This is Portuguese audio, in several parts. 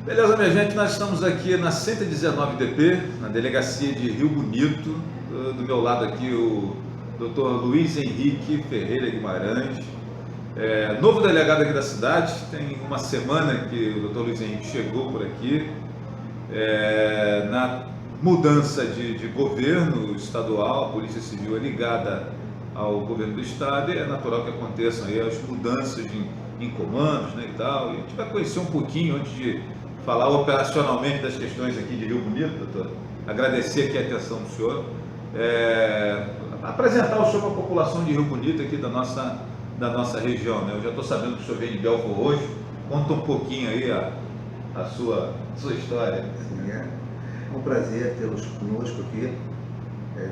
Beleza, minha gente, nós estamos aqui na 119 DP, na delegacia de Rio Bonito. Do meu lado aqui o Dr. Luiz Henrique Ferreira Guimarães, novo delegado aqui da cidade. Tem uma semana que o Dr. Luiz Henrique chegou por aqui. Na mudança de governo estadual, a Polícia Civil é ligada ao governo do estado e é natural que aconteçam aí as mudanças em comandos, né, e tal. E a gente vai conhecer um pouquinho antes de falar operacionalmente das questões aqui de Rio Bonito, doutor. Agradecer aqui a atenção do senhor. Apresentar o senhor para a população de Rio Bonito aqui da nossa região, né? Eu já estou sabendo que o senhor vem de Belfor Roxo. Conta um pouquinho aí a sua história. Sim, é um prazer tê-los conosco aqui.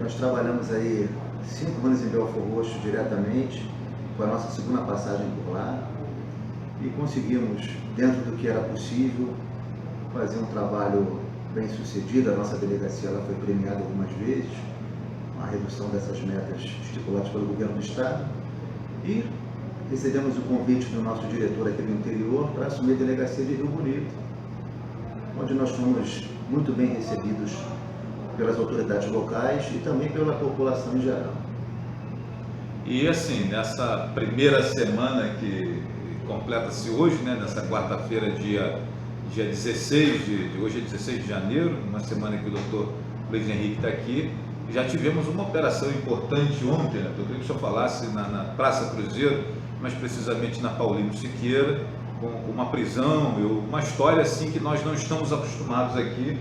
Nós trabalhamos aí 5 anos em Belfor Roxo diretamente, com a nossa segunda passagem por lá, e conseguimos, dentro do que era possível, fazer um trabalho bem sucedido. A nossa delegacia ela foi premiada algumas vezes, a redução dessas metas estipuladas pelo governo do estado, e recebemos o convite do nosso diretor aqui do interior para assumir a delegacia de Rio Bonito, onde nós fomos muito bem recebidos pelas autoridades locais e também pela população em geral. E assim, nessa primeira semana que completa-se hoje, né, nessa quarta-feira, dia 16 hoje é 16 de janeiro, uma semana que o doutor Luiz Henrique está aqui, já tivemos uma operação importante ontem, né? Eu queria que o senhor falasse na Praça Cruzeiro, mais precisamente na Paulino Siqueira, com uma prisão, uma história assim que nós não estamos acostumados aqui,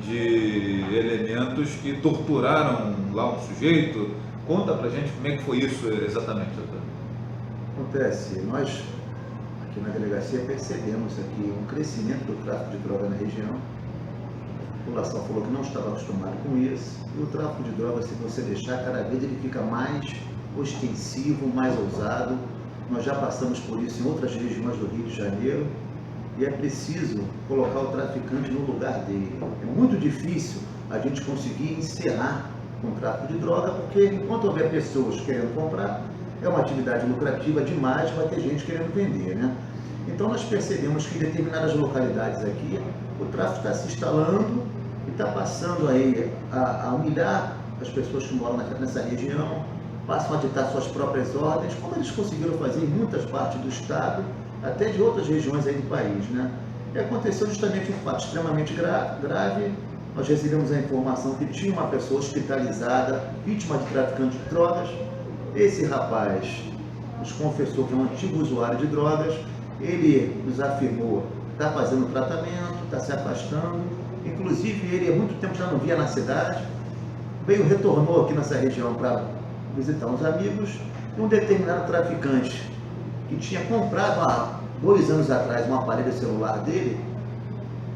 de elementos que torturaram lá um sujeito. Conta pra gente como é que foi isso exatamente, doutor. Acontece, nós aqui na delegacia percebemos aqui um crescimento do tráfico de droga na região. A população falou que não estava acostumada com isso, e o tráfico de drogas, se você deixar, cada vez ele fica mais ostensivo, mais ousado. Nós já passamos por isso em outras regiões do Rio de Janeiro, e é preciso colocar o traficante no lugar dele. É muito difícil a gente conseguir encerrar com o tráfico de droga, porque enquanto houver pessoas querendo comprar, é uma atividade lucrativa demais, vai ter gente querendo vender, né? Então nós percebemos que em determinadas localidades aqui, o tráfico está se instalando e está passando aí a humilhar as pessoas que moram nessa região, passam a ditar suas próprias ordens, como eles conseguiram fazer em muitas partes do estado, até de outras regiões aí do país, né? E aconteceu justamente um fato extremamente grave. Nós recebemos a informação que tinha uma pessoa hospitalizada, vítima de traficante de drogas. Esse rapaz nos confessou que é um antigo usuário de drogas. Ele nos afirmou que está fazendo tratamento, está se afastando. Inclusive, ele há muito tempo já não via na cidade. Retornou aqui nessa região para visitar uns amigos. E um determinado traficante que tinha comprado há 2 anos atrás um aparelho celular dele,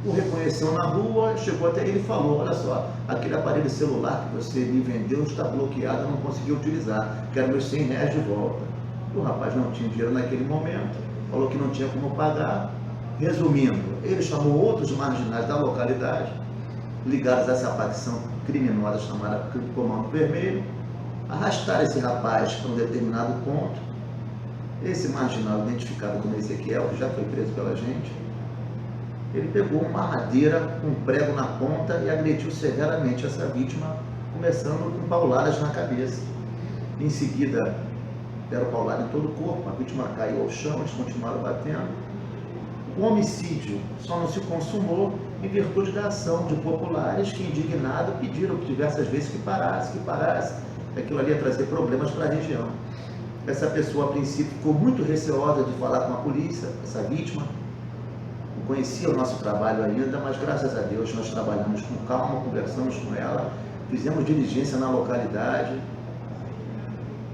o reconheceu na rua, chegou até ele e falou: olha só, aquele aparelho celular que você me vendeu está bloqueado, eu não consegui utilizar, quero meus R$100 de volta. O rapaz não tinha dinheiro naquele momento, falou que não tinha como pagar. Resumindo, ele chamou outros marginais da localidade, ligados a essa facção criminosa chamada Comando Vermelho, arrastaram esse rapaz para um determinado ponto. Esse marginal, identificado como Ezequiel, que já foi preso pela gente, ele pegou uma madeira com um prego na ponta e agrediu severamente essa vítima, começando com pauladas na cabeça. Em seguida, deram paulada em todo o corpo, a vítima caiu ao chão, eles continuaram batendo. O homicídio só não se consumou em virtude da ação de populares que, indignados, pediram diversas vezes que parasse. Aquilo ali ia trazer problemas para a região. Essa pessoa, a princípio, ficou muito receosa de falar com a polícia, essa vítima. Não conhecia o nosso trabalho ainda, mas graças a Deus nós trabalhamos com calma, conversamos com ela, fizemos diligência na localidade,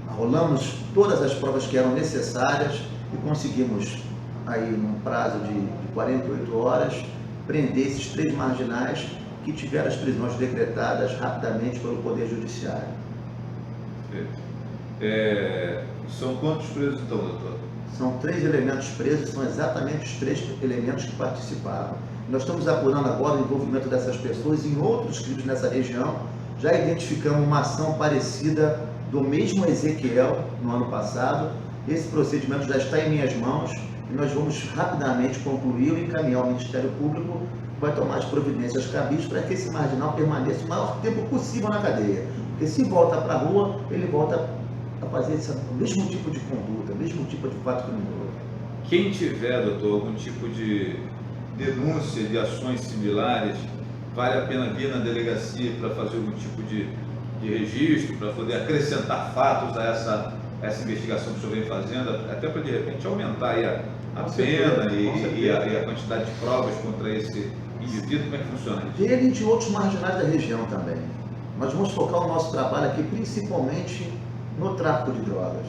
rolamos todas as provas que eram necessárias e conseguimos, aí num prazo de 48 horas, prender esses 3 marginais que tiveram as prisões decretadas rapidamente pelo Poder Judiciário. São quantos presos então, doutor? São 3 elementos presos, são exatamente os 3 elementos que participaram. Nós estamos apurando agora o envolvimento dessas pessoas em outros crimes nessa região. Já identificamos uma ação parecida do mesmo Ezequiel no ano passado. Esse procedimento já está em minhas mãos e nós vamos rapidamente concluir e encaminhar ao Ministério Público, que vai tomar as providências cabíveis para que esse marginal permaneça o maior tempo possível na cadeia. Porque se volta para a rua, ele volta a fazer o mesmo tipo de conduta, o mesmo tipo de fato criminoso. Quem tiver, doutor, algum tipo de denúncia de ações similares, vale a pena vir na delegacia para fazer algum tipo de registro, para poder acrescentar fatos a essa investigação que o senhor vem fazendo, até para de repente aumentar aí a pena e a quantidade de provas contra esse indivíduo. Como é que funciona isso? Dele e de outros marginais da região também. Nós vamos focar o nosso trabalho aqui principalmente no tráfico de drogas.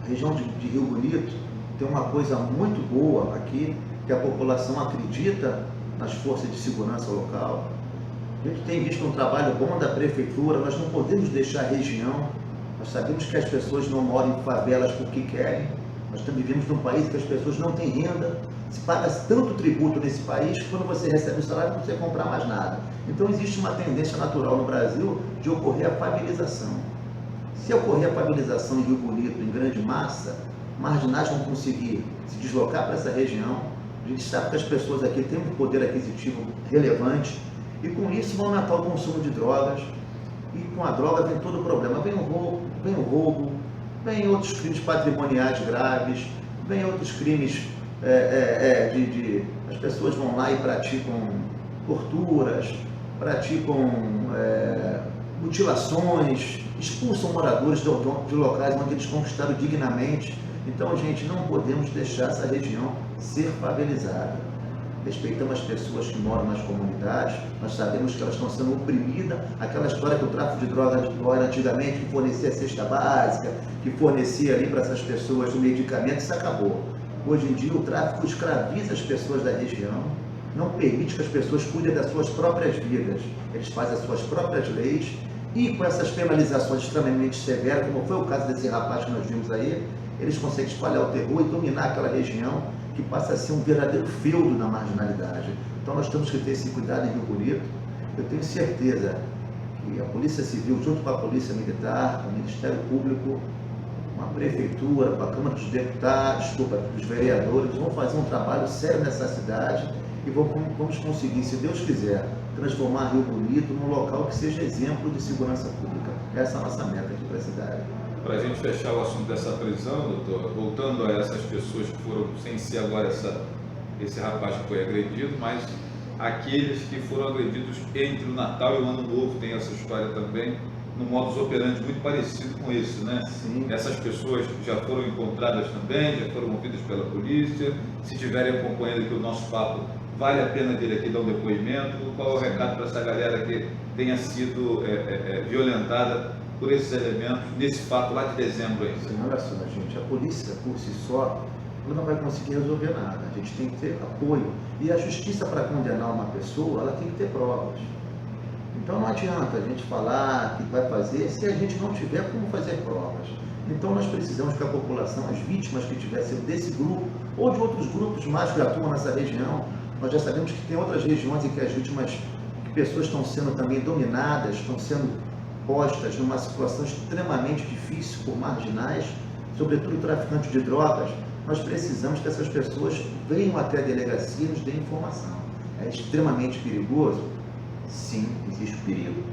A região de Rio Bonito tem uma coisa muito boa aqui, que a população acredita nas forças de segurança local. A gente tem visto um trabalho bom da prefeitura, nós não podemos deixar a região, nós sabemos que as pessoas não moram em favelas porque querem, nós vivemos num país que as pessoas não têm renda, se paga tanto tributo nesse país que quando você recebe o salário não consegue comprar mais nada. Então existe uma tendência natural no Brasil de ocorrer a favelização. Se ocorrer a favelização em Rio Bonito, em grande massa, marginais vão conseguir se deslocar para essa região. A gente sabe que as pessoas aqui têm um poder aquisitivo relevante e com isso vão aumentar o consumo de drogas. E com a droga vem todo o problema. Vem o roubo, vem outros crimes patrimoniais graves, vem outros crimes as pessoas vão lá e praticam torturas, praticam mutilações, expulsam moradores de locais onde eles conquistaram dignamente. Então, gente, não podemos deixar essa região ser favelizada. Respeitamos as pessoas que moram nas comunidades, nós sabemos que elas estão sendo oprimidas. Aquela história que o tráfico de drogas era antigamente, que fornecia a cesta básica, que fornecia ali para essas pessoas o medicamento, isso acabou. Hoje em dia o tráfico escraviza as pessoas da região, não permite que as pessoas cuidem das suas próprias vidas. Eles fazem as suas próprias leis e com essas penalizações extremamente severas, como foi o caso desse rapaz que nós vimos aí, eles conseguem espalhar o terror e dominar aquela região que passa a ser um verdadeiro feudo na marginalidade. Então nós temos que ter esse cuidado em Rio Bonito. Eu tenho certeza que a Polícia Civil, junto com a Polícia Militar, o Ministério Público, a Prefeitura, a Câmara dos Deputados, dos vereadores, vão fazer um trabalho sério nessa cidade e vamos conseguir, se Deus quiser, transformar Rio Bonito num local que seja exemplo de segurança pública. Essa é a nossa meta aqui para a cidade. Para a gente fechar o assunto dessa prisão, doutor, voltando a essas pessoas que foram, sem ser agora esse rapaz que foi agredido, mas aqueles que foram agredidos entre o Natal e o Ano Novo, tem essa história também, no modus operandi muito parecido com isso, né? Sim. Essas pessoas já foram encontradas também, já foram ouvidas pela polícia. Se estiverem acompanhando aqui o nosso papo, vale a pena vir aqui dar um depoimento. Qual é o recado para essa galera que tenha sido violentada por esses elementos, nesse fato lá de dezembro ainda? Sim, olha só, gente, a polícia por si só ela não vai conseguir resolver nada. A gente tem que ter apoio. E a justiça, para condenar uma pessoa, ela tem que ter provas. Então não adianta a gente falar que vai fazer se a gente não tiver como fazer provas. Então nós precisamos que a população, as vítimas que tivessem desse grupo ou de outros grupos mais que atuam nessa região, nós já sabemos que tem outras regiões em que as vítimas, que pessoas estão sendo também dominadas, estão sendo postas numa situação extremamente difícil por marginais, sobretudo traficantes de drogas. Nós precisamos que essas pessoas venham até a delegacia e nos deem informação. É extremamente perigoso? Sim, existe o perigo.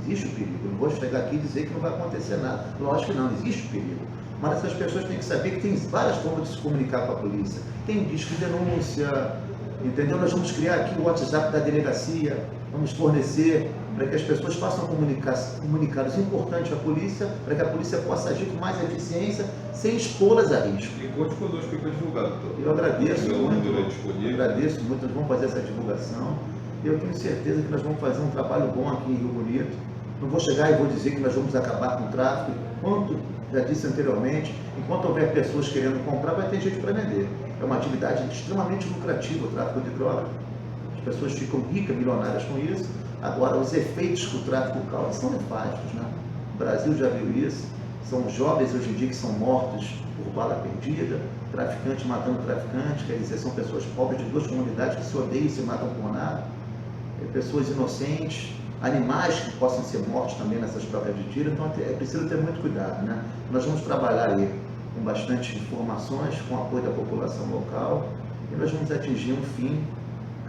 Existe o perigo. Eu não vou chegar aqui e dizer que não vai acontecer nada. Lógico que não, existe o perigo. Mas essas pessoas têm que saber que tem várias formas de se comunicar com a polícia. Tem disco de denúncia, entendeu? Nós vamos criar aqui o WhatsApp da delegacia, vamos fornecer para que as pessoas façam comunicados importantes à polícia, para que a polícia possa agir com mais eficiência, sem expô-las a risco. E conte conosco para divulgar, doutor. Eu agradeço muito, agradeço muito, nós vamos fazer essa divulgação. Eu tenho certeza que nós vamos fazer um trabalho bom aqui em Rio Bonito. Não vou chegar e vou dizer que nós vamos acabar com o tráfico. Enquanto, já disse anteriormente, enquanto houver pessoas querendo comprar, vai ter gente para vender. É uma atividade extremamente lucrativa, o tráfico de drogas. As pessoas ficam ricas, milionárias com isso. Agora, os efeitos que o tráfico causa são nefastos, né? O Brasil já viu isso. São jovens hoje em dia que são mortos por bala perdida, traficante matando traficante, quer dizer, são pessoas pobres de duas comunidades que se odeiam e se matam por nada. Pessoas inocentes, animais que possam ser mortos também nessas trocas de tiro. Então é preciso ter muito cuidado, né? Nós vamos trabalhar aí com bastante informações, com apoio da população local, e nós vamos atingir um fim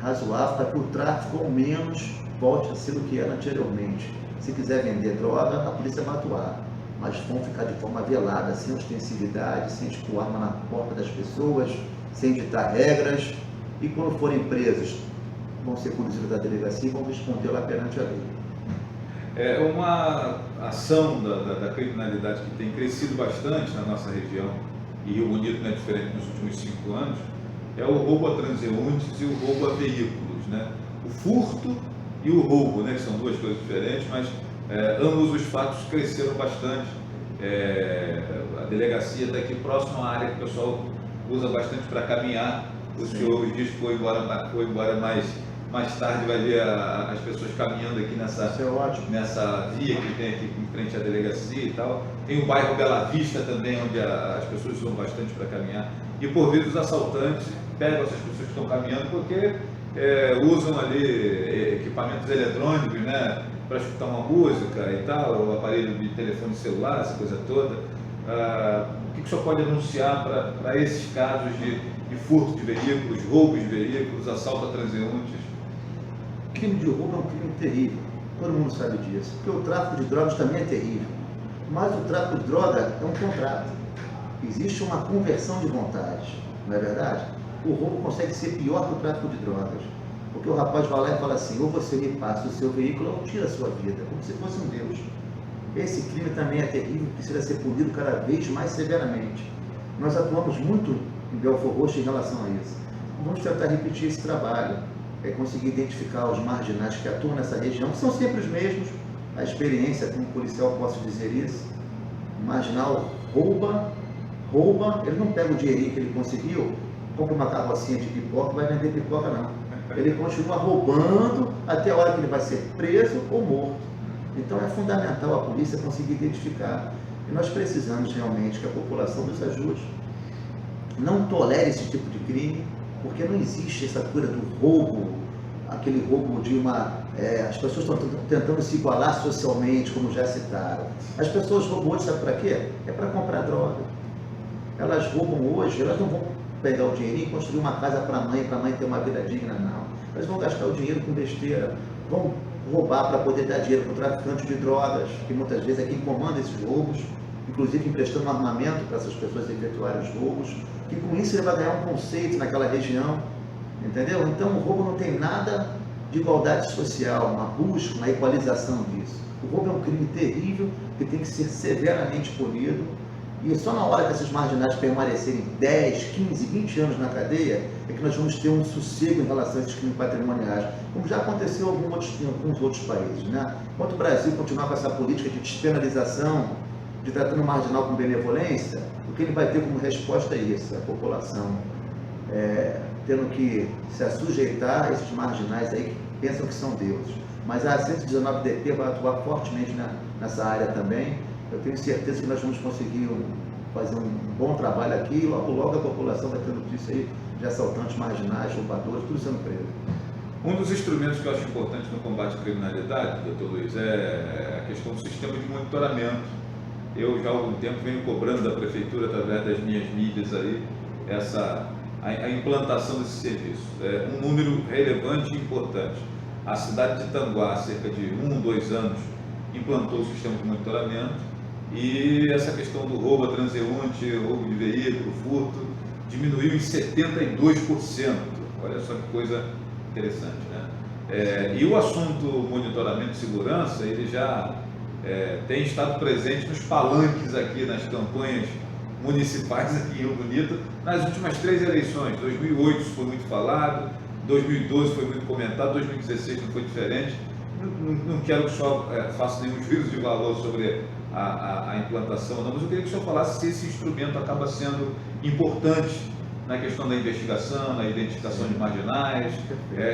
razoável para que o tráfico, ao menos, volte a ser o que era anteriormente. Se quiser vender droga, a polícia vai atuar, mas vão ficar de forma velada, sem ostensividade, sem expor arma na porta das pessoas, sem ditar regras, e quando forem presos, vão ser conduzidos da delegacia e vão responder lá perante a lei. É uma ação da criminalidade que tem crescido bastante na nossa região, e Rio Bonito não é diferente nos últimos 5 anos, é o roubo a transeuntes e o roubo a veículos, né? O furto e o roubo, né? Que são duas coisas diferentes, mas ambos os fatos cresceram bastante. A delegacia está aqui próximo à área que o pessoal usa bastante para caminhar. O senhor diz que foi embora mais tarde, vai ver as pessoas caminhando aqui nessa via que tem aqui em frente à delegacia e tal. Tem o bairro Bela Vista também, onde as pessoas usam bastante para caminhar. E por vezes os assaltantes pegam essas pessoas que estão caminhando porque usam ali equipamentos eletrônicos, né, para escutar uma música e tal, o aparelho de telefone celular, essa coisa toda. O que o senhor pode anunciar para esses casos de furto de veículos, roubos de veículos, assalto a transeuntes? O crime de roubo é um crime terrível, todo mundo sabe disso, porque o tráfico de drogas também é terrível, mas o tráfico de droga é um contrato, existe uma conversão de vontade, não é verdade? O roubo consegue ser pior que o tráfico de drogas, porque o rapaz vai lá e fala assim, ou você me passa o seu veículo ou tira a sua vida, como se fosse um Deus. Esse crime também é terrível, precisa ser punido cada vez mais severamente. Nós atuamos muito em Belford Roxo em relação a isso. Vamos tentar repetir esse trabalho, conseguir identificar os marginais que atuam nessa região, que são sempre os mesmos. A experiência como policial posso dizer isso. O marginal rouba, ele não pega o dinheirinho que ele conseguiu, compra uma carrocinha de pipoca e vai vender pipoca não. Ele continua roubando até a hora que ele vai ser preso ou morto. Então é fundamental a polícia conseguir identificar. E nós precisamos realmente que a população nos ajude. Não tolere esse tipo de crime, porque não existe essa cura do roubo, aquele roubo de as pessoas estão tentando se igualar socialmente, como já citaram. As pessoas roubam hoje, sabe para quê? É para comprar droga. Elas roubam hoje, elas não vão pegar o dinheirinho e construir uma casa para a mãe ter uma vida digna, não. Elas vão gastar o dinheiro com besteira, vão roubar para poder dar dinheiro para o traficante de drogas, que muitas vezes é quem comanda esses roubos, inclusive emprestando armamento para essas pessoas efetuarem os roubos, que com isso ele vai ganhar um conceito naquela região, entendeu? Então o roubo não tem nada de igualdade social, uma busca, uma equalização disso. O roubo é um crime terrível que tem que ser severamente punido, e só na hora que esses marginais permanecerem 10, 15, 20 anos na cadeia, é que nós vamos ter um sossego em relação a esses crimes patrimoniais, como já aconteceu em alguns outros países, né? Enquanto o Brasil continuar com essa política de despenalização, de tratando o marginal com benevolência, o que ele vai ter como resposta é isso, a população tendo que se sujeitar a esses marginais aí que pensam que são deuses. Mas a 119DP vai atuar fortemente nessa área também. Eu tenho certeza que nós vamos conseguir fazer um bom trabalho aqui e logo a população vai ter notícia aí de assaltantes marginais, roubadores, tudo sendo preso. Um dos instrumentos que eu acho importante no combate à criminalidade, doutor Luiz, é a questão do sistema de monitoramento. Eu já há algum tempo venho cobrando da prefeitura, através das minhas mídias aí, a implantação desse serviço. É um número relevante e importante. A cidade de Tanguá, há cerca de 1 ou 2 anos, implantou o sistema de monitoramento e essa questão do roubo a transeunte, roubo de veículo, furto, diminuiu em 72%. Olha só que coisa interessante, né? E o assunto monitoramento e segurança, ele já tem estado presente nos palanques aqui, nas campanhas municipais aqui em Rio Bonito, nas últimas 3 eleições. 2008 isso foi muito falado, 2012 foi muito comentado, 2016 não foi diferente. Não quero que o senhor faça nenhum juízo de valor sobre a implantação, não, mas eu queria que o senhor falasse se esse instrumento acaba sendo importante na questão da investigação, na identificação de marginais,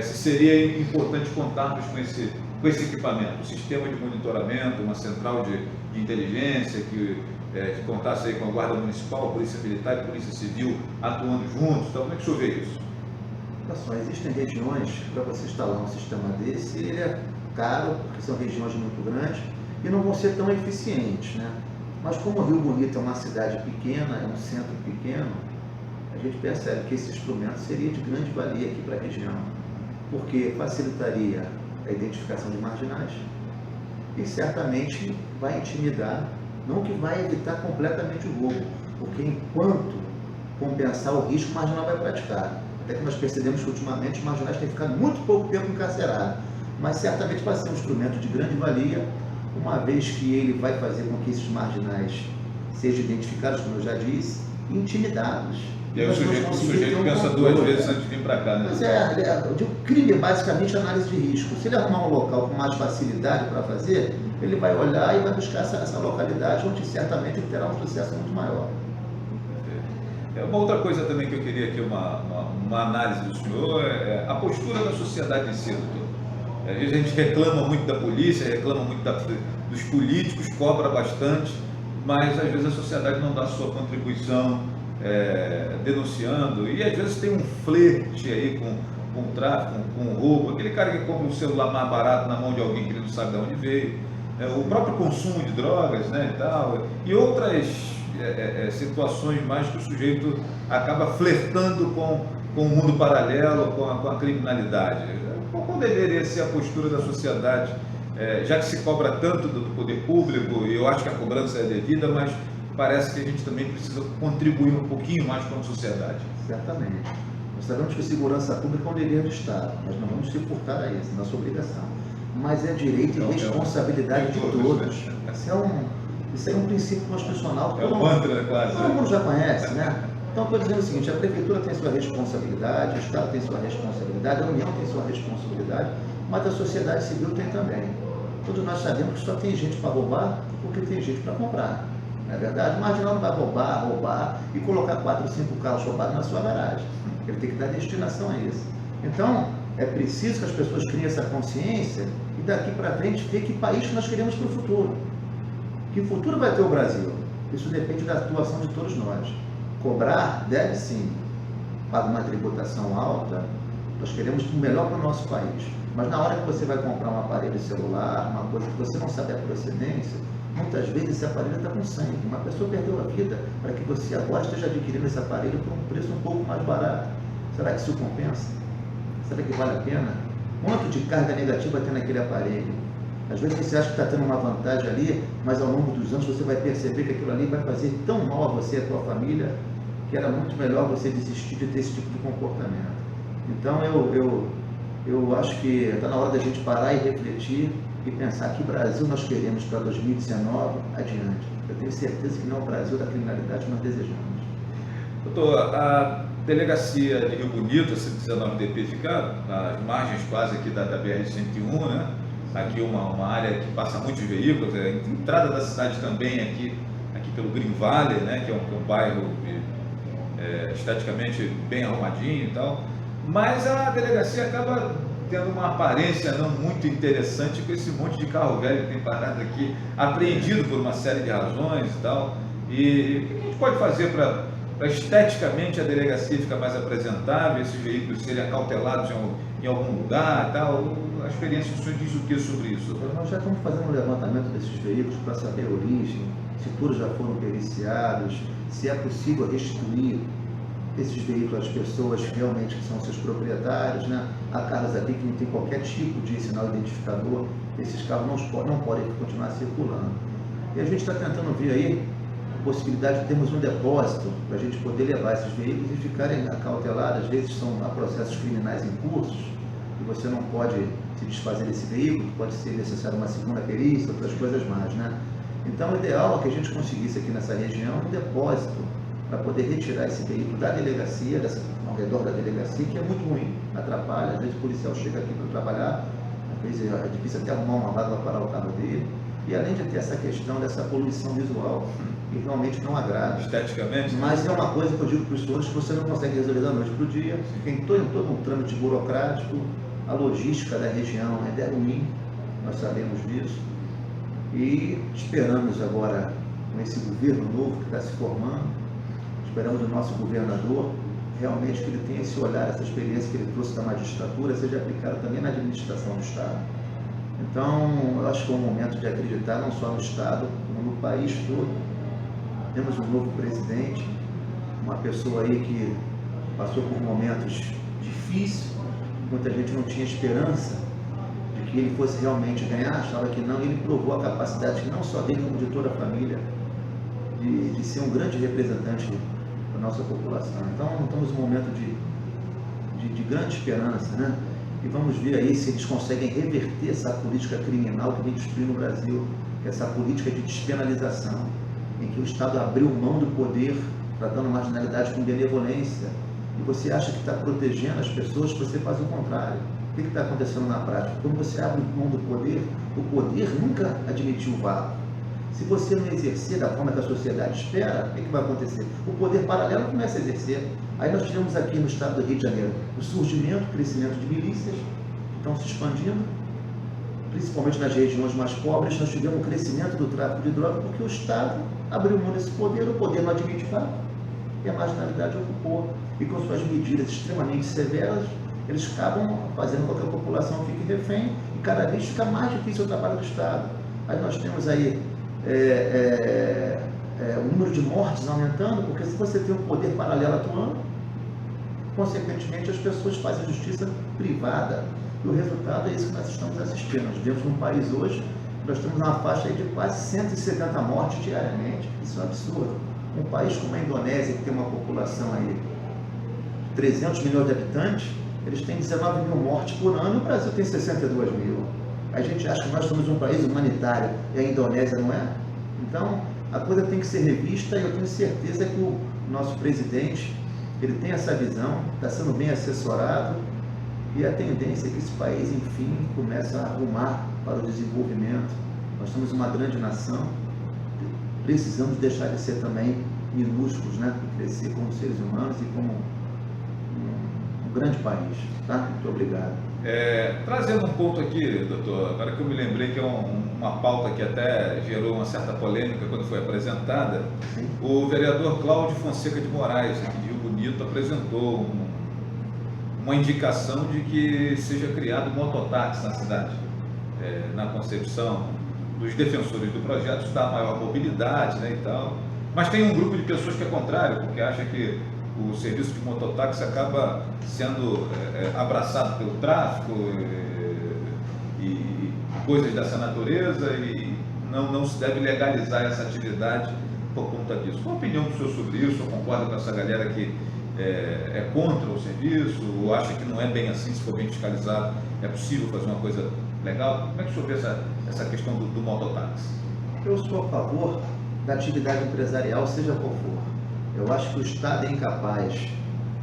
se seria importante contarmos com esse equipamento, um sistema de monitoramento, uma central de inteligência que contasse aí com a Guarda Municipal, a Polícia Militar e a Polícia Civil atuando juntos. Então, como é que o senhor vê isso? Olha só, existem regiões, para você instalar um sistema desse, ele é caro, porque são regiões muito grandes e não vão ser tão eficientes, né? Mas como o Rio Bonito é uma cidade pequena, é um centro pequeno, a gente percebe que esse instrumento seria de grande valia aqui para a região, porque facilitaria a identificação de marginais e certamente vai intimidar, não que vai evitar completamente o roubo, porque enquanto compensar o risco, o marginal vai praticar. Até que nós percebemos que ultimamente os marginais têm ficado muito pouco tempo encarcerados, mas certamente vai ser um instrumento de grande valia, uma vez que ele vai fazer com que esses marginais sejam identificados, como eu já disse, e intimidados. E aí o sujeito pensa duas vezes antes de vir para cá, né? Mas eu digo, crime é basicamente análise de risco. Se ele arrumar um local com mais facilidade para fazer, ele vai olhar e vai buscar essa localidade, onde certamente ele terá um sucesso muito maior. Uma outra coisa também que eu queria aqui, uma análise do senhor, é a postura da sociedade em si, doutor. Às vezes a gente reclama muito da polícia, reclama muito dos políticos, cobra bastante, mas às vezes a sociedade não dá a sua contribuição, denunciando, e às vezes tem um flerte aí com o tráfico, com o roubo, aquele cara que compra um celular mais barato na mão de alguém que ele não sabe de onde veio, o próprio consumo de drogas, né, e tal, e outras situações mais que o sujeito acaba flertando com o mundo paralelo, com a criminalidade. Qual deveria ser a postura da sociedade, já que se cobra tanto do poder público, e eu acho que a cobrança é devida, mas parece que a gente também precisa contribuir um pouquinho mais com a sociedade. Certamente. Nós sabemos que a segurança pública é um dever do Estado, nós não vamos se furtar a isso, nossa obrigação. Mas é direito e responsabilidade de todos. Isso é um princípio constitucional que todo mundo já conhece, né? Então, estou dizendo o seguinte, a Prefeitura tem sua responsabilidade, o Estado tem sua responsabilidade, a União tem sua responsabilidade, mas a sociedade civil tem também. Todos nós sabemos que só tem gente para roubar porque tem gente para comprar. Não é verdade? O marginal não vai roubar e colocar 4 ou 5 carros roubados na sua garagem. Ele tem que dar destinação a isso. Então, é preciso que as pessoas criem essa consciência e daqui para frente ver que país que nós queremos para o futuro. Que futuro vai ter o Brasil? Isso depende da atuação de todos nós. Cobrar deve sim, paga uma tributação alta, nós queremos o melhor para o nosso país. Mas na hora que você vai comprar um aparelho celular, uma coisa que você não sabe a procedência, muitas vezes esse aparelho está com sangue. Uma pessoa perdeu a vida para que você agora esteja adquirindo esse aparelho por um preço um pouco mais barato. Será que isso compensa? Será que vale a pena? Quanto de carga negativa tem naquele aparelho? Às vezes você acha que está tendo uma vantagem ali, mas ao longo dos anos você vai perceber que aquilo ali vai fazer tão mal a você e a tua família, que era muito melhor você desistir de ter esse tipo de comportamento. Então eu acho que está na hora da gente parar e refletir e pensar que Brasil nós queremos para 2019 adiante. Eu tenho certeza que não é o Brasil da criminalidade que nós desejamos. Doutor, a delegacia de Rio Bonito, a 119DP, fica às margens quase aqui da BR-101, né? Aqui uma área que passa muitos veículos, entrada da cidade também aqui pelo Green Valley, né? Que é um bairro esteticamente bem arrumadinho e tal, mas a delegacia acaba tendo uma aparência não muito interessante com esse monte de carro velho que tem parado aqui, apreendido por uma série de razões e tal. E o que a gente pode fazer para esteticamente a delegacia ficar mais apresentável, esses veículos serem acautelados em algum lugar e tal? A experiência do senhor diz o que sobre isso? Nós já estamos fazendo um levantamento desses veículos para saber a origem, se todos já foram periciados, se é possível restituir esses veículos às pessoas que realmente são seus proprietários, né? Há carros aqui que não tem qualquer tipo de sinal identificador, esses carros não podem continuar circulando. E a gente está tentando ver aí a possibilidade de termos um depósito para a gente poder levar esses veículos e ficarem acautelados. Às vezes são processos criminais em cursos e você não pode se desfazer desse veículo, pode ser necessário uma segunda perícia, outras coisas mais, né? Então, o ideal é que a gente conseguisse aqui nessa região um depósito para poder retirar esse veículo da delegacia, ao redor da delegacia, que é muito ruim, atrapalha. Às vezes o policial chega aqui para trabalhar, às vezes é difícil até arrumar uma vaga para parar o carro dele, e além de ter essa questão dessa poluição visual, que realmente não agrada. Esteticamente? Mas é uma coisa que eu digo para os senhores que você não consegue resolver da noite para o dia, tem todo um trâmite burocrático, a logística da região é ruim, nós sabemos disso, e esperamos agora, com esse governo novo que está se formando, esperamos do nosso governador, realmente que ele tenha esse olhar, essa experiência que ele trouxe da magistratura, seja aplicada também na administração do Estado. Então, eu acho que é um momento de acreditar não só no Estado, como no país todo, temos um novo presidente, uma pessoa aí que passou por momentos difíceis, muita gente não tinha esperança de que ele fosse realmente ganhar, achava que não, e ele provou a capacidade, que não só dele, como de toda a família, de ser um grande representante da nossa população. Então, estamos num momento de grande esperança, né? E vamos ver aí se eles conseguem reverter essa política criminal que vem destruindo o Brasil, que é essa política de despenalização, em que o Estado abriu mão do poder, tratando a marginalidade com benevolência, e você acha que está protegendo as pessoas, você faz o contrário. O que está acontecendo na prática? Quando você abre mão do poder, o poder nunca admitiu o vácuo. Se você não exercer da forma que a sociedade espera, o que vai acontecer? O poder paralelo começa a exercer. Aí nós tivemos aqui no estado do Rio de Janeiro o surgimento, o crescimento de milícias, que estão se expandindo, principalmente nas regiões mais pobres. Nós tivemos o crescimento do tráfico de drogas, porque o Estado abriu mão desse poder, o poder não admite vácuo, e a marginalidade ocupou. E com suas medidas extremamente severas, eles acabam fazendo com que a população fique refém, e cada vez fica mais difícil o trabalho do Estado. Aí nós temos aí o número de mortes aumentando, porque se você tem um poder paralelo atuando, consequentemente as pessoas fazem justiça privada, e o resultado é isso que nós estamos assistindo. Nós vivemos num país hoje, nós temos uma faixa aí de quase 170 mortes diariamente. Isso é um absurdo. Um país como a Indonésia, que tem uma população aí de 300 milhões de habitantes, eles têm 19 mil mortes por ano, e o Brasil tem 62 mil. A gente acha que nós somos um país humanitário e a Indonésia não é? Então, a coisa tem que ser revista, e eu tenho certeza que o nosso presidente, ele tem essa visão, está sendo bem assessorado, e a tendência é que esse país, enfim, comece a arrumar para o desenvolvimento. Nós somos uma grande nação, precisamos deixar de ser também minúsculos, né? E crescer como seres humanos e como um grande país. Tá? Muito obrigado. Trazendo um ponto aqui, doutor, agora que eu me lembrei que é uma pauta que até gerou uma certa polêmica quando foi apresentada. Sim. O vereador Cláudio Fonseca de Moraes, aqui de Rio Bonito, apresentou uma indicação de que seja criado mototáxi na cidade, na concepção dos defensores do projeto, isso dá maior mobilidade, né, e tal. Mas tem um grupo de pessoas que é contrário, porque acha que o serviço de mototáxi acaba sendo abraçado pelo tráfico e coisas dessa natureza, e não se deve legalizar essa atividade por conta disso. Qual a opinião do senhor sobre isso? Eu concordo com essa galera que é contra o serviço, ou acha que não é bem assim, se for bem fiscalizado, é possível fazer uma coisa legal? Como é que o senhor vê essa questão do mototáxi? Eu sou a favor da atividade empresarial, seja qual for. Eu acho que o Estado é incapaz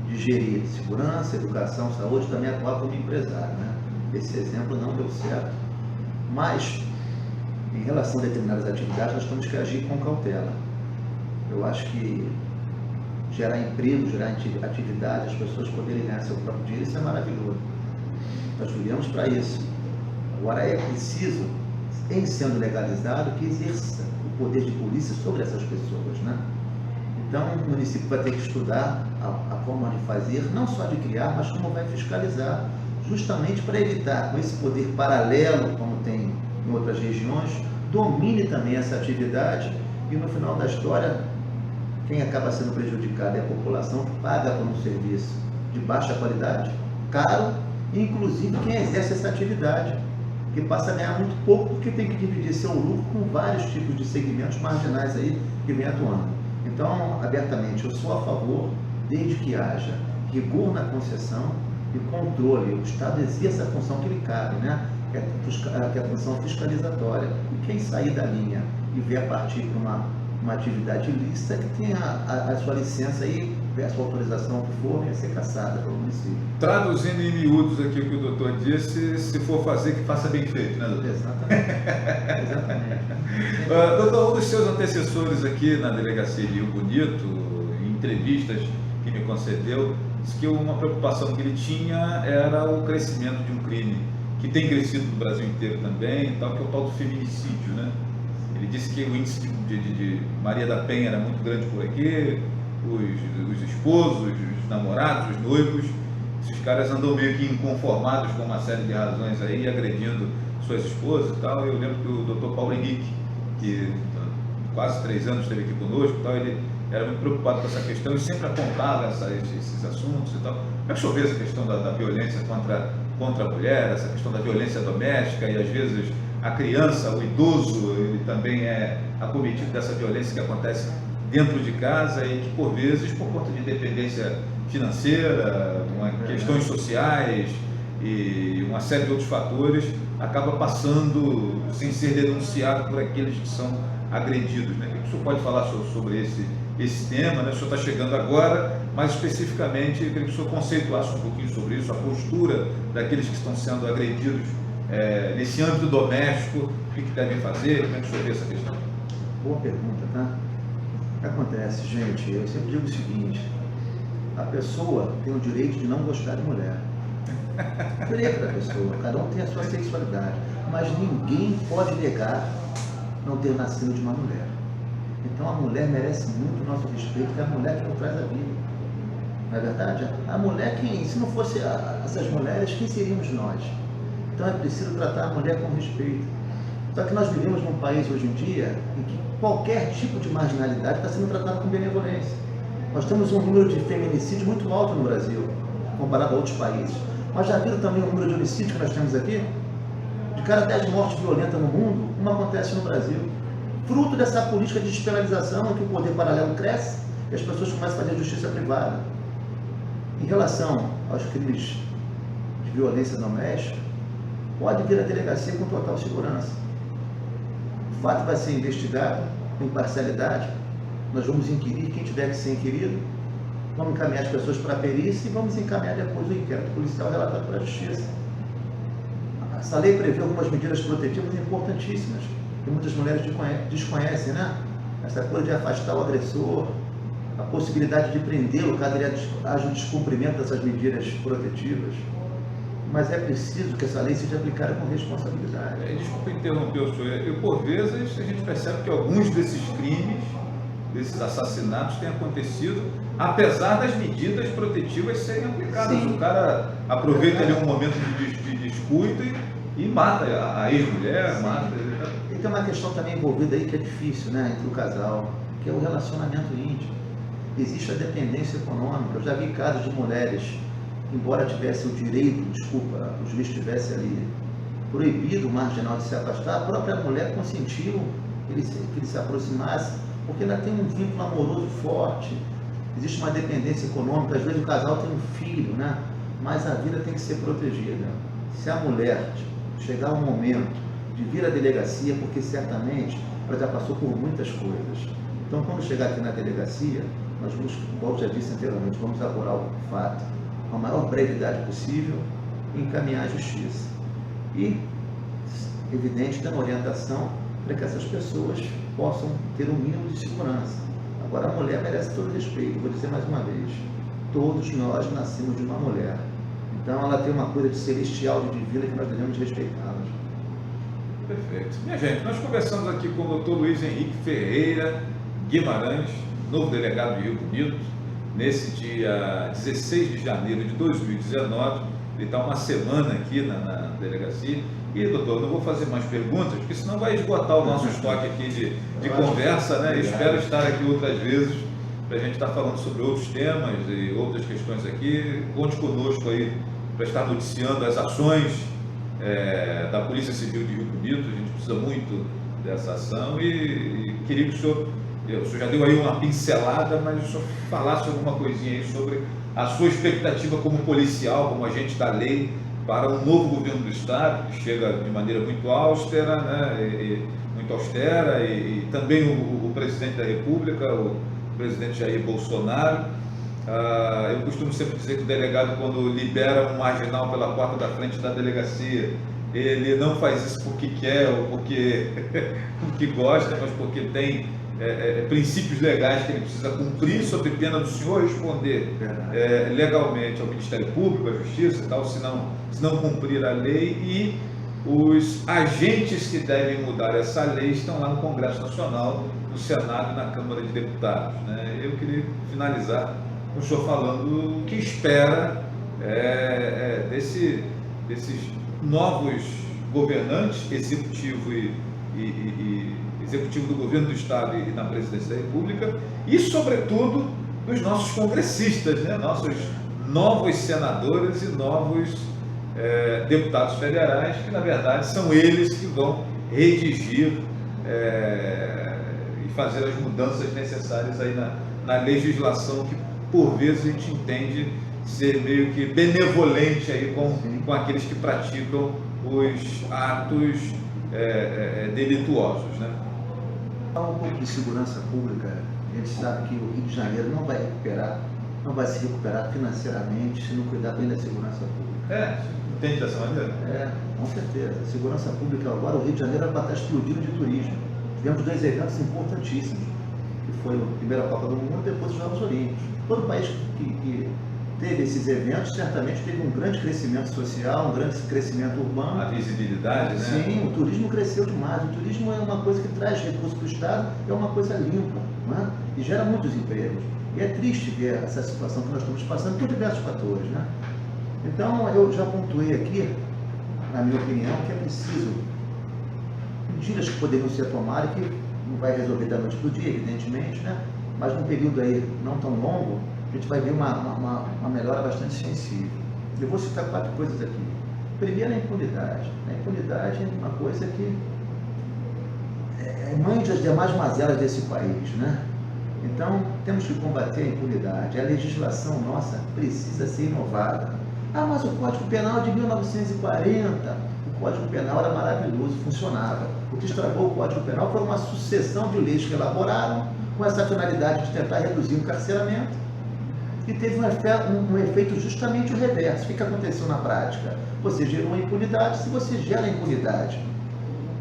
de gerir segurança, educação, saúde, também atuar como empresário, né? Esse exemplo não deu certo. Mas, em relação a determinadas atividades, nós temos que agir com cautela. Eu acho que gerar emprego, gerar atividade, as pessoas poderem ganhar seu próprio dinheiro, isso é maravilhoso. Nós vivemos para isso. Agora é preciso, em sendo legalizado, que exerça o poder de polícia sobre essas pessoas, né? Então, o município vai ter que estudar a forma de fazer, não só de criar, mas como vai fiscalizar, justamente para evitar, com esse poder paralelo, como tem em outras regiões, domine também essa atividade, e no final da história, quem acaba sendo prejudicado é a população, que paga por um serviço de baixa qualidade, caro, e inclusive quem exerce essa atividade, que passa a ganhar muito pouco, porque tem que dividir seu lucro com vários tipos de segmentos marginais aí que vem atuando. Então, abertamente, eu sou a favor, desde que haja rigor na concessão e controle, o Estado exerça a função que lhe cabe, né? Que é a função fiscalizatória. E quem sair da linha e vier partir para uma atividade ilícita, que tenha a sua licença aí, a sua autorização que for, venha ser cassada pelo município. Traduzindo em miúdos aqui o que o doutor disse, se for fazer, que faça bem feito, né, doutor? Exatamente. Exatamente. Doutor, um dos seus antecessores aqui na delegacia de Rio Bonito, em entrevistas que me concedeu, disse que uma preocupação que ele tinha era o crescimento de um crime que tem crescido no Brasil inteiro também, tal, que é o tal do feminicídio, né? Ele disse que o índice de Maria da Penha era muito grande por aqui, os esposos, os namorados, os noivos, esses caras andam meio que inconformados com uma série de razões aí, agredindo suas esposas e tal. Eu lembro que o doutor Paulo Henrique, que quase 3 anos esteve aqui conosco e tal, ele era muito preocupado com essa questão e sempre apontava esses assuntos e tal. Como é que o senhor vê essa questão da violência contra a mulher, essa questão da violência doméstica e às vezes a criança, o idoso, ele também é acometido dessa violência que acontece dentro de casa e que por vezes, por conta de dependência financeira, questões sociais e uma série de outros fatores, acaba passando sem ser denunciado por aqueles que são agredidos, né? O que o senhor pode falar sobre esse tema, né? O senhor está chegando agora, mas especificamente eu queria que o senhor conceituasse um pouquinho sobre isso, a postura daqueles que estão sendo agredidos nesse âmbito doméstico, o que devem fazer, como é que o senhor vê essa questão? Boa pergunta, tá? O que acontece, gente? Eu sempre digo o seguinte: a pessoa tem o direito de não gostar de mulher. Direito da pessoa, cada um tem a sua sexualidade, mas ninguém pode negar não ter nascido de uma mulher. Então a mulher merece muito o nosso respeito, que é a mulher que nos traz a vida. Não é verdade? A mulher, se não fosse essas mulheres, quem seríamos nós? Então é preciso tratar a mulher com respeito. Só que nós vivemos num país hoje em dia em que qualquer tipo de marginalidade está sendo tratado com benevolência. Nós temos um número de feminicídio muito alto no Brasil, comparado a outros países. Mas já viram também o número de homicídios que nós temos aqui? De cada 10 mortes violentas no mundo, uma acontece no Brasil. Fruto dessa política de despenalização, em que o poder paralelo cresce e as pessoas começam a fazer justiça privada. Em relação aos crimes de violência doméstica, pode vir à delegacia com total segurança. O fato vai ser investigado com imparcialidade, nós vamos inquirir quem tiver que ser inquirido, vamos encaminhar as pessoas para a perícia e vamos encaminhar depois o inquérito policial relatado para a justiça. Essa lei prevê algumas medidas protetivas importantíssimas, que muitas mulheres desconhecem, né? Essa coisa de afastar o agressor, a possibilidade de prendê-lo caso ele haja um descumprimento dessas medidas protetivas. Mas é preciso que essa lei seja aplicada com responsabilidade. Desculpa interromper o senhor. Por vezes a gente percebe que alguns desses crimes, desses assassinatos têm acontecido apesar das medidas protetivas serem aplicadas. Sim. O cara aproveita ali um momento de descuido e mata a ex-mulher, mata... E tem uma questão também envolvida aí que é difícil, né, entre o casal, que é o relacionamento íntimo. Existe a dependência econômica. Eu já vi casos de mulheres, embora tivesse o direito, o juiz tivesse ali proibido o marginal de se afastar, a própria mulher consentiu que ele se aproximasse, porque ainda tem um vínculo amoroso forte. Existe uma dependência econômica, às vezes o casal tem um filho, né? Mas a vida tem que ser protegida. Se a mulher chegar um momento de vir à delegacia, porque certamente ela já passou por muitas coisas. Então, quando chegar aqui na delegacia, nós vamos, como eu já disse anteriormente, vamos apurar o fato com a maior brevidade possível e encaminhar à justiça. E, evidente, dando orientação para que essas pessoas possam ter um mínimo de segurança. Agora, a mulher merece todo respeito. Vou dizer mais uma vez, todos nós nascemos de uma mulher. Então, ela tem uma coisa de celestial, de divina, que nós devemos respeitá-las. Perfeito. Minha gente, nós conversamos aqui com o Dr. Luiz Henrique Ferreira Guimarães, novo delegado de Rio Bonito, nesse dia 16 de janeiro de 2019. Ele está uma semana aqui na delegacia. E, doutor, não vou fazer mais perguntas, porque senão vai esgotar o nosso estoque aqui de conversa, né? Espero estar aqui outras vezes para a gente estar falando sobre outros temas e outras questões aqui. Conte conosco aí para estar noticiando as ações da Polícia Civil de Rio Bonito. A gente precisa muito dessa ação e queria que o senhor já deu aí uma pincelada, mas o senhor falasse alguma coisinha aí sobre a sua expectativa como policial, como agente da lei, para um novo governo do Estado, que chega de maneira muito austera, né, muito austera, e também o presidente da República, o presidente Jair Bolsonaro. Eu costumo sempre dizer que o delegado, quando libera um marginal pela porta da frente da delegacia, ele não faz isso porque quer ou porque gosta, mas porque tem princípios legais que ele precisa cumprir, sob pena do senhor responder legalmente ao Ministério Público, à Justiça e tal, se não cumprir a lei. E os agentes que devem mudar essa lei estão lá no Congresso Nacional, no Senado e na Câmara de Deputados, né? Eu queria finalizar com o senhor falando o que espera desses novos governantes, executivo e executivo do governo do Estado e na presidência da República, e, sobretudo, dos nossos congressistas, né? Nossos novos senadores e novos deputados federais, que, na verdade, são eles que vão redigir e fazer as mudanças necessárias aí na legislação que, por vezes, a gente entende ser meio que benevolente aí com aqueles que praticam os atos delituosos, né? Falar um pouco de segurança pública. A gente sabe que o Rio de Janeiro não vai se recuperar financeiramente se não cuidar bem da segurança pública. Entende dessa maneira? Com certeza. A segurança pública agora, o Rio de Janeiro vai estar explodindo de turismo. Tivemos 2 eventos importantíssimos, que foi a primeira Copa do Mundo e depois os Jogos Olímpicos. Todo país que teve esses eventos, certamente teve um grande crescimento social, um grande crescimento urbano. A visibilidade, né? Sim, o turismo cresceu demais. O turismo é uma coisa que traz recursos para o Estado, é uma coisa limpa, né? E gera muitos empregos. E é triste ver essa situação que nós estamos passando por diversos fatores, né? Então, eu já pontuei aqui, na minha opinião, que é preciso medidas que poderiam ser tomadas, que não vai resolver da noite para o dia, evidentemente, né? Mas num período aí não tão longo, a gente vai ver uma melhora bastante sensível. Eu vou citar 4 coisas aqui. Primeiro, a impunidade. A impunidade é uma coisa que é mãe das demais mazelas desse país, né? Então, temos que combater a impunidade. A legislação nossa precisa ser inovada. Mas o Código Penal é de 1940. O Código Penal era maravilhoso, funcionava. O que estragou o Código Penal foi uma sucessão de leis que elaboraram com essa finalidade de tentar reduzir o encarceramento, e teve um efeito justamente o reverso. O que aconteceu na prática? Você gerou uma impunidade. Se você gera impunidade,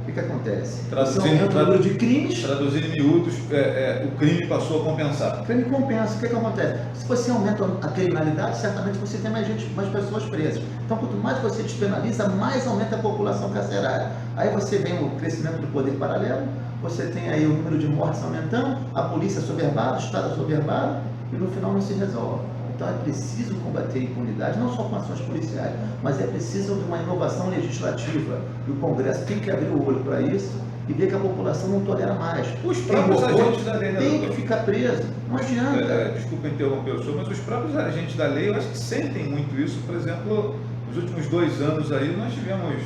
o que acontece? Traduzindo o número de crimes. Traduzindo em miúdos, o crime passou a compensar. O crime compensa. O que acontece? Se você aumenta a criminalidade, certamente você tem mais pessoas presas. Então, quanto mais você despenaliza, mais aumenta a população carcerária. Aí você vem o crescimento do poder paralelo, você tem aí o número de mortes aumentando, a polícia soberbada, o Estado soberbado, e no final não se resolve. Então é preciso combater a impunidade, não só com ações policiais, mas é preciso de uma inovação legislativa. E o Congresso tem que abrir o olho para isso e ver que a população não tolera mais. Os próprios agentes da lei, tem que ficar preso, não adianta. Desculpa interromper o senhor, mas os próprios agentes da lei, eu acho que sentem muito isso. Por exemplo, nos últimos 2 anos aí, nós tivemos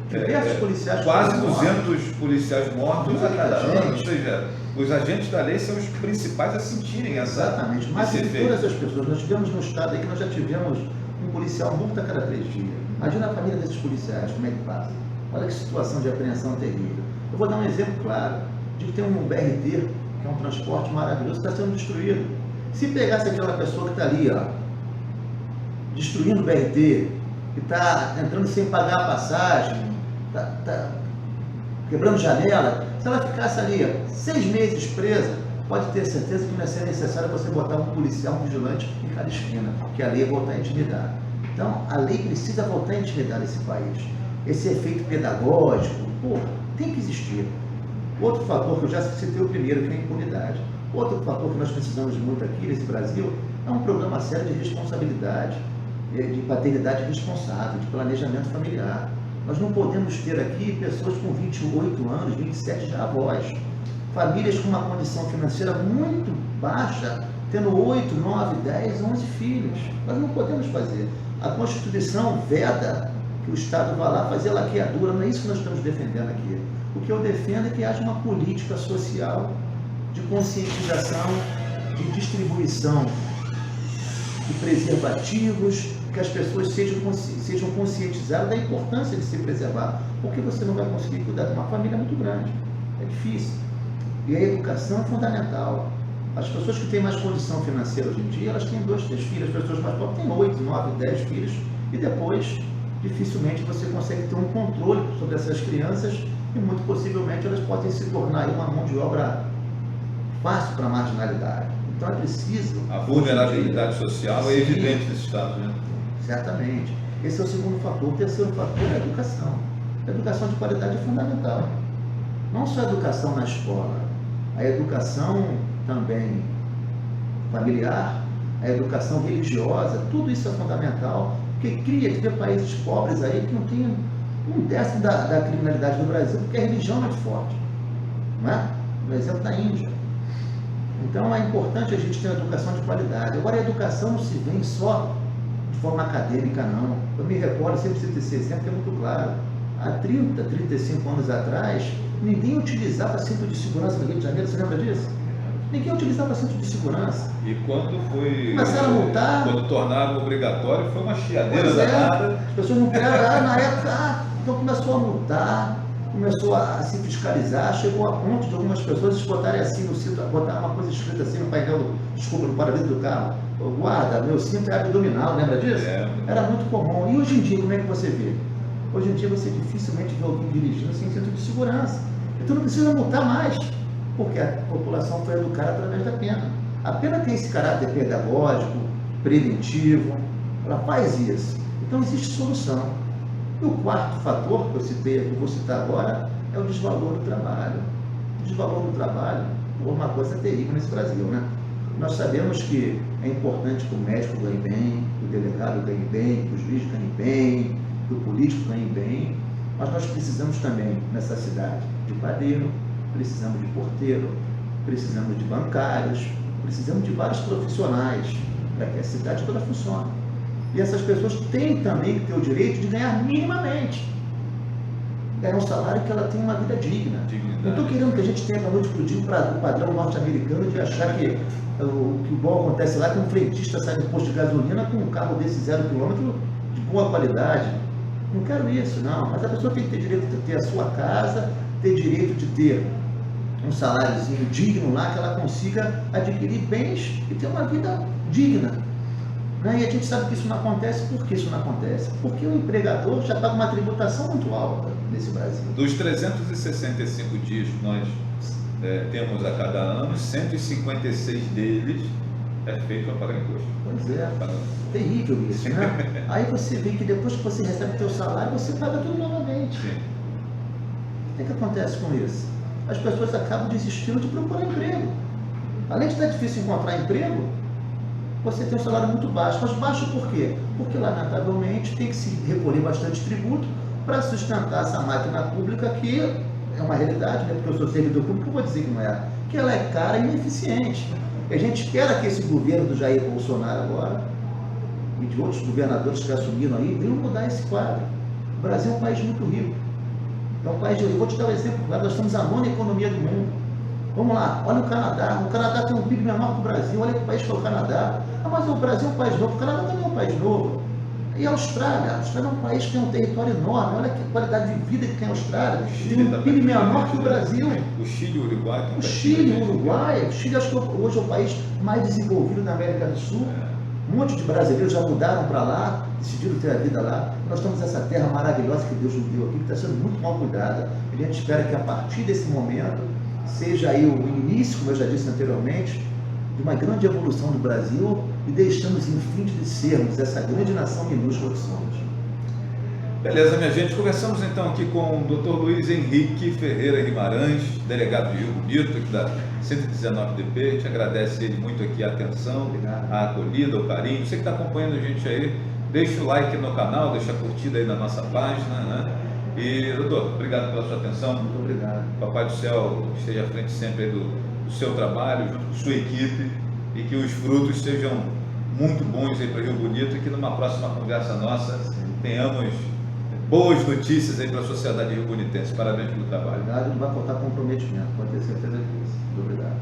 diversos policiais quase 200 policiais mortos a cada ano. Ou seja, os agentes da lei são os principais a sentirem exatamente. Mas de todas as pessoas, nós tivemos no estado aí que nós já tivemos um policial morto a cada 3 dias. Imagina a família desses policiais, como é que passa? Olha que situação de apreensão terrível. Eu vou dar um exemplo claro, de que tem um BRT, que é um transporte maravilhoso, que está sendo destruído. Se pegasse aquela pessoa que está ali, destruindo o BRT, que está entrando sem pagar a passagem, está quebrando janela, se ela ficasse ali 6 meses presa, pode ter certeza que não ia ser necessário você botar um policial, um vigilante em cada esquina, porque a lei ia voltar a intimidar. Então, a lei precisa voltar a intimidar esse país. Esse efeito pedagógico, tem que existir. Outro fator, que eu já citei o primeiro, que é a impunidade. Outro fator que nós precisamos muito aqui nesse Brasil é um programa sério de responsabilidade, de paternidade responsável, de planejamento familiar. Nós não podemos ter aqui pessoas com 28 anos, 27 já avós. Famílias com uma condição financeira muito baixa, tendo 8, 9, 10, 11 filhos. Nós não podemos fazer. A Constituição veda que o Estado vá lá fazer laqueadura, não é isso que nós estamos defendendo aqui. O que eu defendo é que haja uma política social de conscientização, de distribuição de preservativos, que as pessoas sejam conscientizadas da importância de se preservar, porque você não vai conseguir cuidar de uma família muito grande, é difícil. E a educação é fundamental. As pessoas que têm mais condição financeira hoje em dia, elas têm 2, 3 filhos, as pessoas mais pobres têm 8, 9, 10 filhos, e depois, dificilmente, você consegue ter um controle sobre essas crianças, e muito possivelmente elas podem se tornar uma mão de obra fácil para a marginalidade. Então é preciso... A vulnerabilidade social é evidente nesse estado, né? Certamente. Esse é o segundo fator. O terceiro fator é a educação. A educação de qualidade é fundamental. Não só a educação na escola, a educação também familiar, a educação religiosa, tudo isso é fundamental, porque cria que tem países pobres aí que não tem 1/10 da criminalidade do Brasil, porque a religião é muito forte. não é? No exemplo da Índia. Então é importante a gente ter uma educação de qualidade. Agora a educação não se vem só de forma acadêmica, não. Eu me recordo, sempre cito esse exemplo que é muito claro. Há 30, 35 anos atrás, ninguém utilizava cinto de segurança no Rio de Janeiro, você lembra disso? Ninguém utilizava cinto de segurança. E quando foi... Começaram a multar. Quando tornaram obrigatório, foi uma chiadeira Pois é, danada. as pessoas não queriam, na época, então começou a multar, começou a se fiscalizar, chegou a ponto de algumas pessoas botarem assim no cinto, botar uma coisa escrita assim no painel, desculpa, no para-brisa do carro, guarda, meu cinto é abdominal, lembra disso? É. Era muito comum. E hoje em dia, como é que você vê? Hoje em dia você dificilmente vê alguém dirigindo sem cinto de segurança. Então não precisa multar mais, porque a população foi educada através da pena. A pena tem esse caráter pedagógico, preventivo, ela faz isso. Então existe solução. E o quarto fator que eu citei, que eu vou citar agora, é o desvalor do trabalho. O desvalor do trabalho é uma coisa terrível nesse Brasil, né? Nós sabemos que é importante que o médico ganhe bem, que o delegado ganhe bem, que o juiz ganhe bem, que o político ganhe bem, mas nós precisamos também, nessa cidade, de padeiro, precisamos de porteiro, precisamos de bancários, precisamos de vários profissionais para que a cidade toda funcione. E essas pessoas têm também que ter o direito de ganhar minimamente. Ganhar um salário que ela tenha uma vida digna. Não estou querendo que a gente tenha da noite para o dia o padrão norte-americano de achar que o que bom acontece lá é que um frentista sai do posto de gasolina com um carro desse 0 km de boa qualidade. Não quero isso, não. Mas a pessoa tem que ter direito de ter a sua casa, ter direito de ter um saláriozinho digno lá, que ela consiga adquirir bens e ter uma vida digna. Né? E a gente sabe que isso não acontece. Por que isso não acontece? Porque o empregador já paga uma tributação muito alta nesse Brasil. Dos 365 dias que nós temos a cada ano, 156 deles é feito para pagar imposto. Pois é, terrível isso, né? Aí você vê que depois que você recebe o seu salário, você paga tudo novamente. Sim. O que acontece com isso? As pessoas acabam desistindo de procurar emprego. Além de estar difícil encontrar emprego, você tem um salário muito baixo. Mas baixo por quê? Porque, lamentavelmente, tem que se recolher bastante tributo para sustentar essa máquina pública que é uma realidade, né? Porque eu sou servidor público, eu vou dizer que não é. Que ela é cara e ineficiente. E a gente espera que esse governo do Jair Bolsonaro agora, e de outros governadores que assumiram aí, venham mudar esse quadro. O Brasil é um país muito rico. É um país, eu vou te dar um exemplo, nós somos a 9ª economia do mundo. Vamos lá, olha o Canadá tem um PIB menor que o Brasil, olha que país que é o Canadá. Ah, mas o Brasil é um país novo, o Canadá também é um país novo. E a Austrália é um país que tem um território enorme, olha que qualidade de vida que tem a Austrália, tem um PIB menor que o Brasil. O Chile e o Uruguai. O Chile, o Uruguai, o Chile acho que hoje é o país mais desenvolvido da América do Sul. Um monte de brasileiros já mudaram para lá, decidiram ter a vida lá. Nós temos essa terra maravilhosa que Deus nos deu aqui, que está sendo muito mal cuidada. A gente espera que a partir desse momento seja aí o início, como eu já disse anteriormente, de uma grande evolução do Brasil e deixamos, enfim, de sermos essa grande nação minúscula que somos. Beleza, minha gente. Conversamos então aqui com o Dr. Luiz Henrique Ferreira Guimarães, delegado de Rio Bonito, aqui da 119DP. A gente agradece ele muito aqui a atenção, a acolhida, o carinho. Você que está acompanhando a gente aí, deixa o like no canal, deixa a curtida aí na nossa página, né? E, doutor, obrigado pela sua atenção. Muito obrigado. Papai do Céu esteja à frente sempre aí do seu trabalho, junto com sua equipe, e que os frutos sejam muito bons aí para Rio Bonito e que numa próxima conversa nossa tenhamos boas notícias aí para a sociedade rio-bonitense. Parabéns pelo trabalho. Obrigado, não vai faltar comprometimento, pode ter certeza disso. Muito obrigado.